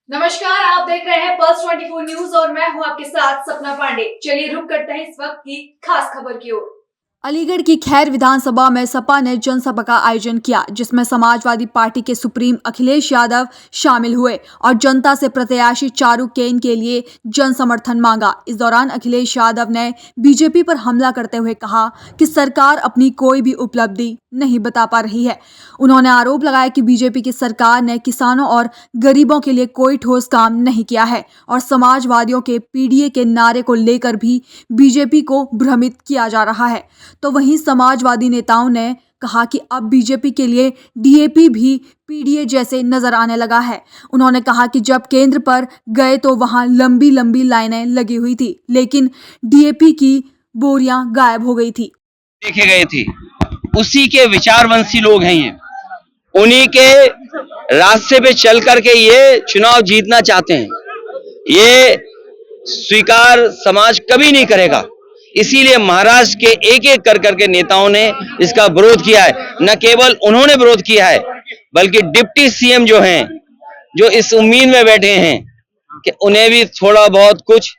नमस्कार, आप देख रहे हैं पल्स 24 न्यूज और मैं हूं आपके साथ सपना पांडे। चलिए रुक करते हैं इस वक्त की खास खबर की ओर। अलीगढ़ की खैर विधानसभा में सपा ने जनसभा का आयोजन किया, जिसमें समाजवादी पार्टी के सुप्रीम अखिलेश यादव शामिल हुए और जनता से प्रत्याशी चारू केन के लिए जन समर्थन मांगा। इस दौरान अखिलेश यादव ने बीजेपी पर हमला करते हुए कहा कि सरकार अपनी कोई भी उपलब्धि नहीं बता पा रही है। उन्होंने आरोप लगाया कि बीजेपी की सरकार ने किसानों और गरीबों के लिए कोई ठोस काम नहीं किया है और समाजवादियों के पीडीए के नारे को लेकर भी बीजेपी को भ्रमित किया जा रहा है। तो वहीं समाजवादी नेताओं ने कहा कि अब बीजेपी के लिए डीएपी भी पीडीए जैसे नजर आने लगा है। उन्होंने कहा कि जब केंद्र पर गए तो वहां लंबी लंबी लाइनें लगी हुई थी, लेकिन डीएपी की बोरियां गायब हो गई थी। देखे गए थे, उसी के विचारवंशी लोग हैं ये, उन्हीं के रास्ते पे चल करके ये चुनाव जीतना चाहते हैं। ये स्वीकार समाज कभी नहीं करेगा। इसीलिए महाराष्ट्र के एक एक कर करके नेताओं ने इसका विरोध किया है। न केवल उन्होंने विरोध किया है, बल्कि डिप्टी सीएम जो हैं, जो इस उम्मीद में बैठे हैं कि उन्हें भी थोड़ा बहुत कुछ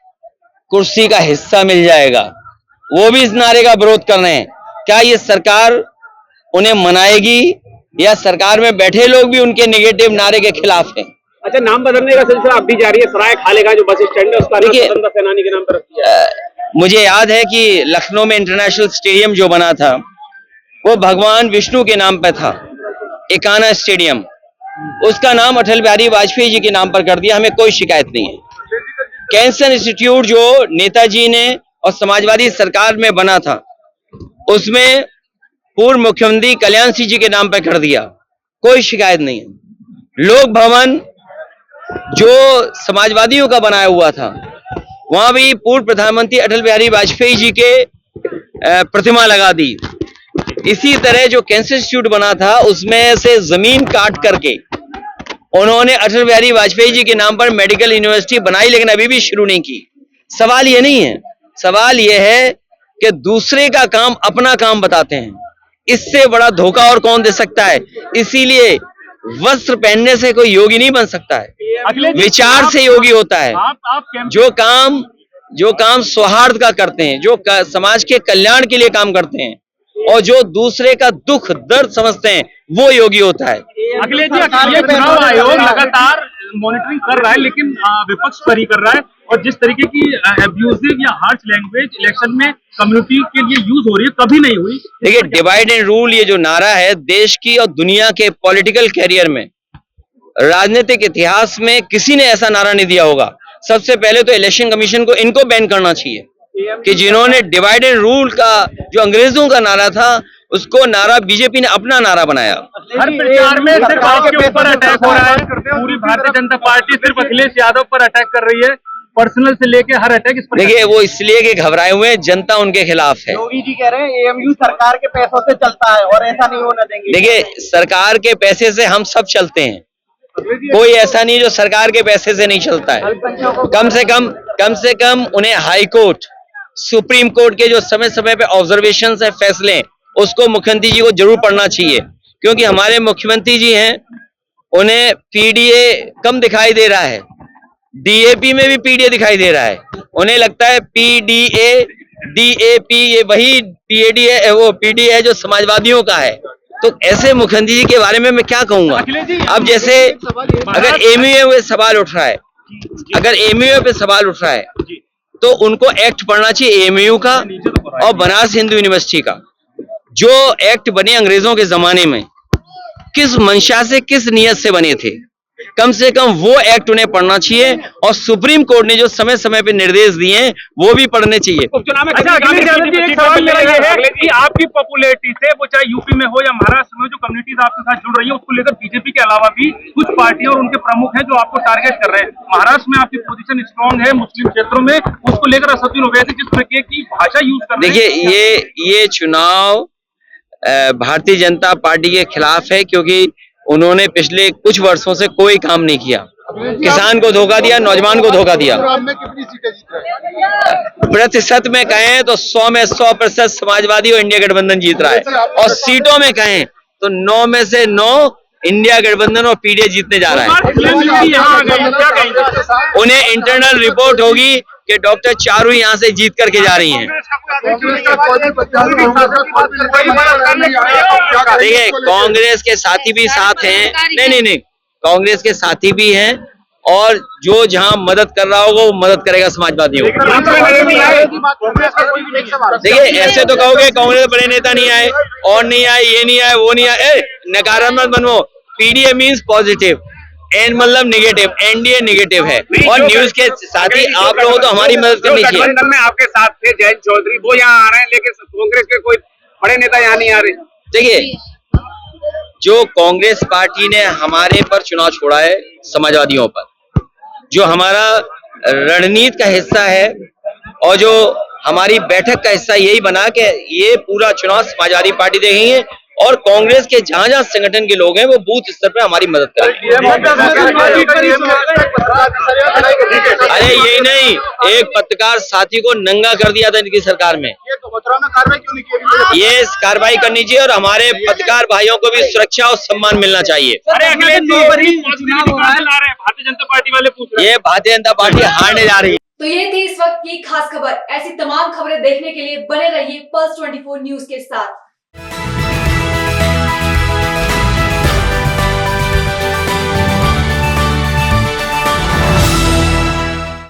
कुर्सी का हिस्सा मिल जाएगा, वो भी इस नारे का विरोध कर रहे हैं। क्या ये सरकार उन्हें मनाएगी या सरकार में बैठे लोग भी उनके नेगेटिव नारे के खिलाफ हैं? अच्छा, नाम बदलने का सिलसिला अब भी जारी है। सराय खाले का जो बस स्टैंड है उसका नाम स्वतंत्रता सेनानी के नाम पर रख दिया है। मुझे याद है कि लखनऊ में इंटरनेशनल स्टेडियम जो बना था वो भगवान विष्णु के नाम पर था, एकाना स्टेडियम। उसका नाम अटल बिहारी वाजपेयी जी के नाम पर कर दिया। हमें कोई शिकायत नहीं है। कैंसर इंस्टीट्यूट जो नेताजी ने और समाजवादी सरकार में बना था, उसमें पूर्व मुख्यमंत्री कल्याण सिंह जी के नाम पर कर दिया, कोई शिकायत नहीं है। लोक भवन जो समाजवादियों का बनाया हुआ था, वहां भी पूर्व प्रधानमंत्री अटल बिहारी वाजपेयी जी के प्रतिमा लगा दी। इसी तरह जो कैंसर इंस्टीट्यूट बना था, उसमें से जमीन काट करके उन्होंने अटल बिहारी वाजपेयी जी के नाम पर मेडिकल यूनिवर्सिटी बनाई, लेकिन अभी भी शुरू नहीं की। सवाल ये नहीं है, सवाल ये है कि दूसरे का काम अपना काम बताते हैं। इससे बड़ा धोखा और कौन दे सकता है? इसीलिए वस्त्र पहनने से कोई योगी नहीं बन सकता है, विचार से योगी होता है। जो काम सौहार्द का करते हैं, जो समाज के कल्याण के लिए काम करते हैं और जो दूसरे का दुख दर्द समझते हैं, वो योगी होता है। अखिलेश जी, ये चुनाव आयोग लगातार मॉनिटरिंग कर रहा है, लेकिन विपक्ष पर ही कर रहा है। और जिस तरीके की अब्यूजिव या हार्श लैंग्वेज इलेक्शन में कम्युनिटी के लिए यूज हो रही है, कभी नहीं हुई। देखिए, डिवाइड एंड रूल ये जो नारा है, देश की और दुनिया के पॉलिटिकल कैरियर में, राजनीतिक इतिहास में किसी ने ऐसा नारा नहीं दिया होगा। सबसे पहले तो इलेक्शन कमीशन को इनको बैन करना चाहिए कि जिन्होंने डिवाइड एंड रूल का जो अंग्रेजों का नारा था, उसको नारा बीजेपी ने अपना नारा बनाया। हर प्रचार में सिर्फ आपके ऊपर अटैक हो रहा है। पूरी भारतीय जनता पार्टी सिर्फ अखिलेश यादव पर अटैक कर रही है, पर्सनल से लेके हर अटैक इस पर। देखिए, वो इसलिए कि घबराए हुए हैं, जनता उनके खिलाफ है। योगी जी कह रहे हैं एएमयू सरकार के पैसों से चलता है और ऐसा नहीं होना देंगे। देखिए, सरकार के पैसे से हम सब चलते हैं, कोई ऐसा नहीं जो सरकार के पैसे से नहीं चलता है। कम से कम उन्हें हाई कोर्ट, सुप्रीम कोर्ट के जो समय समय पे ऑब्जर्वेशन है, फैसले, उसको मुख्यमंत्री जी को जरूर पढ़ना चाहिए। क्योंकि हमारे मुख्यमंत्री जी हैं, उन्हें पीडीए कम दिखाई दे रहा है, डीएपी में भी पीडीए दिखाई दे रहा है। उन्हें लगता है पीडीए डीएपी ये वही पीडीए है, वो पीडीए है जो समाजवादियों का है। तो ऐसे मुख्यमंत्री जी के बारे में मैं क्या कहूंगा? अब जैसे अगर एमयूए पे सवाल उठ रहा है, तो उनको एक्ट पढ़ना चाहिए एमयू का और बनारस हिंदू यूनिवर्सिटी का, जो एक्ट बने अंग्रेजों के जमाने में, किस मंशा से, किस नियत से बने थे। कम से कम वो एक्ट उन्हें पढ़ना चाहिए और सुप्रीम कोर्ट ने जो समय समय पे निर्देश दिए हैं, वो भी पढ़ने चाहिए। अच्छा, अखिलेश यादव जी, एक सवाल मेरा ये है कि आपकी पॉपुलैरिटी से, वो चाहे यूपी में हो या महाराष्ट्र में, जो कम्युनिटीज आपके साथ जुड़ रही है, उसको लेकर बीजेपी के अलावा भी कुछ पार्टियां और उनके प्रमुख हैं जो आपको टारगेट कर रहे हैं। महाराष्ट्र में आपकी पोजीशन स्ट्रांग है, मुस्लिम क्षेत्रों में, उसको लेकर असदुद्दीन ओवैसी जिस तरीके की भाषा यूज कर रहे हैं। देखिए, ये चुनाव भारतीय जनता पार्टी के खिलाफ है, क्योंकि उन्होंने पिछले कुछ वर्षों से कोई काम नहीं किया। किसान को धोखा दिया, नौजवान को धोखा दिया। कितनी सीटें जीत रहे हैं? प्रतिशत में कहें तो 100 में 100% समाजवादी और इंडिया गठबंधन जीत रहा है, और सीटों में कहें तो 9 में से 9 इंडिया गठबंधन और पीडीए जीतने जा रहा है। यहाँ आ गए क्या कहेंगे? उन्हें इंटरनल रिपोर्ट होगी कि डॉक्टर चारू यहाँ से जीत करके जा रही हैं। देखिए, कांग्रेस के साथी भी साथ हैं, नहीं, कांग्रेस के साथी भी हैं, और जो जहां मदद कर रहा होगा वो मदद करेगा समाजवादियों को। देखिए, ऐसे तो कहोगे कांग्रेस बड़े नेता नहीं आए, और नहीं आए, ये नहीं आए, वो नहीं आए, नकारात्मक बनो। पीडीए मीन्स पॉजिटिव, एन मतलब निगेटिव, एनडीए निगेटिव है, और न्यूज के साथ ही आप लोगों को तो हमारी मदद करनी चाहिए। गठबंधन में आपके साथ थे जयंत चौधरी, वो यहाँ आ रहे हैं, लेकिन कांग्रेस के कोई बड़े नेता यहाँ नहीं आ रहे। देखिए, जो कांग्रेस पार्टी ने हमारे पर चुनाव छोड़ा है, समाजवादियों पर, जो हमारा रणनीति का हिस्सा है और जो हमारी बैठक का हिस्सा यही बना कि ये पूरा चुनाव समाजवादी पार्टी देखेंगे, और कांग्रेस के जहां जहां संगठन के लोग हैं वो बूथ स्तर पर हमारी मदद करेंगे। अरे यही नहीं, एक पत्रकार साथी को नंगा कर दिया था इनकी सरकार में। ये कार्रवाई करनी चाहिए, और हमारे पत्रकार भाइयों को भी सुरक्षा और सम्मान मिलना चाहिए। अरे अखिलेश जी, भारतीय जनता पार्टी वाले पूछ रहे हैं। ये भारतीय जनता पार्टी हारने जा रही है। तो ये थी इस वक्त की खास खबर। ऐसी तमाम खबरें देखने के लिए बने रहिए पल्स 24 न्यूज के साथ।